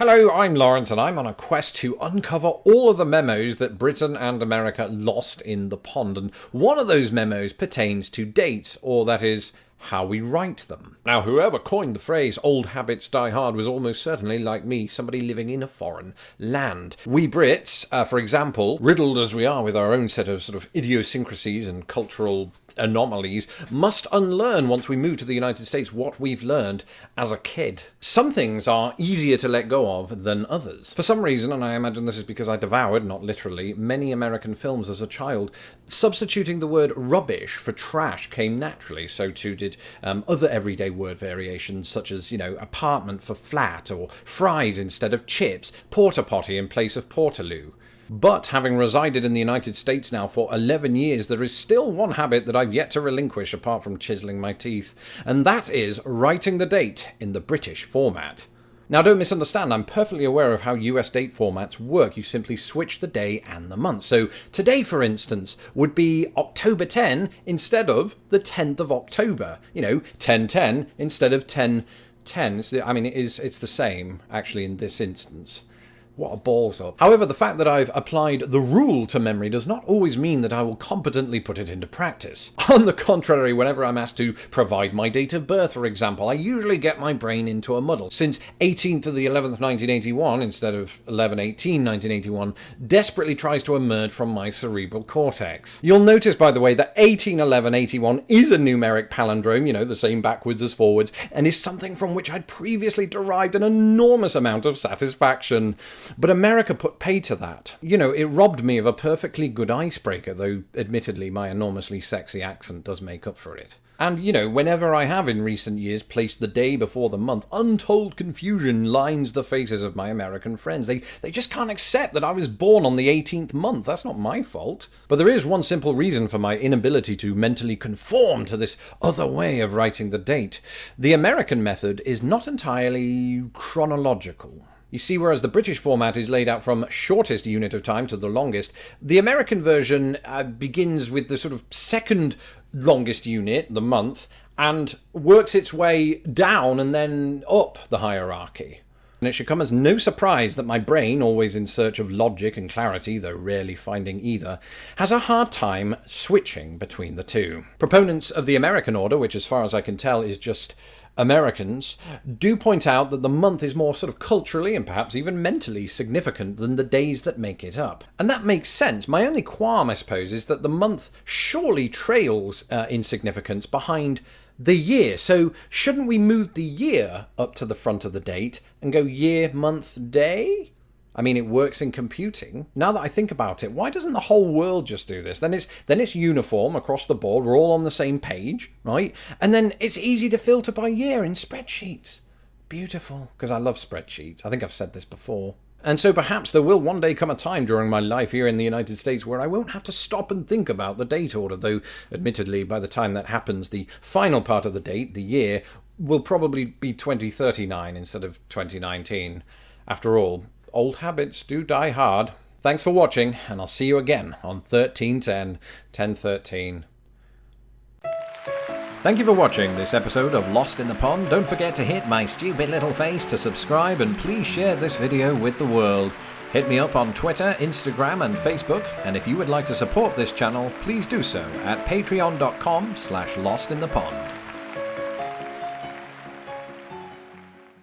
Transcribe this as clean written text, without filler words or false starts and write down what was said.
Hello, I'm Lawrence, and I'm on a quest to uncover all of the memos that Britain and America lost in the pond. And one of those memos pertains to dates, or that is, how we write them. Now, whoever coined the phrase "old habits die hard" was almost certainly, like me, somebody living in a foreign land. We Brits, for example, riddled as we are with our own set of sort of idiosyncrasies and cultural anomalies, must unlearn once we move to the United States what we've learned as a kid. Some things are easier to let go of than others. For some reason, and I imagine this is because I devoured, not literally, many American films as a child, substituting the word rubbish for trash came naturally. So too did other everyday word variations, such as, apartment for flat, or fries instead of chips, porta potty in place of portaloo. But having resided in the United States now for 11 years, there is still one habit that I've yet to relinquish apart from chiseling my teeth, and that is writing the date in the British format. Now, don't misunderstand, I'm perfectly aware of how US date formats work. You simply switch the day and the month. So today, for instance, would be October 10 instead of the 10th of October. 10/10 instead of 10/10. It's the same, actually, in this instance. What a balls up. However, the fact that I've applied the rule to memory does not always mean that I will competently put it into practice. On the contrary, whenever I'm asked to provide my date of birth, for example, I usually get my brain into a muddle, since 18th of the 11th, 1981, instead of 11/18, 1981, desperately tries to emerge from my cerebral cortex. You'll notice, by the way, that 181181 is a numeric palindrome, the same backwards as forwards, and is something from which I'd previously derived an enormous amount of satisfaction. But America put pay to that. It robbed me of a perfectly good icebreaker, though admittedly my enormously sexy accent does make up for it. And, whenever I have in recent years placed the day before the month, untold confusion lines the faces of my American friends. They just can't accept that I was born on the 18th month. That's not my fault. But there is one simple reason for my inability to mentally conform to this other way of writing the date. The American method is not entirely chronological. You see, whereas the British format is laid out from shortest unit of time to the longest, the American version begins with the sort of second longest unit, the month, and works its way down and then up the hierarchy. And it should come as no surprise that my brain, always in search of logic and clarity, though rarely finding either, has a hard time switching between the two. Proponents of the American order, which as far as I can tell is just Americans, do point out that the month is more sort of culturally and perhaps even mentally significant than the days that make it up. And that makes sense. My only qualm, I suppose, is that the month surely trails in significance behind the year. So shouldn't we move the year up to the front of the date and go year, month, day? I mean, it works in computing. Now that I think about it, why doesn't the whole world just do this? Then it's uniform across the board. We're all on the same page, right? And then it's easy to filter by year in spreadsheets. Beautiful, because I love spreadsheets. I think I've said this before. And so perhaps there will one day come a time during my life here in the United States where I won't have to stop and think about the date order, though admittedly by the time that happens, the final part of the date, the year, will probably be 2039 instead of 2019. After all, old habits do die hard. Thanks for watching, and I'll see you again on 1310 1013. Thank you for watching this episode of Lost in the Pond. Don't forget to hit my stupid little face to subscribe, and please share this video with the world. Hit me up on Twitter, Instagram, and Facebook, and if you would like to support this channel, please do so at patreon.com/lostinthepond.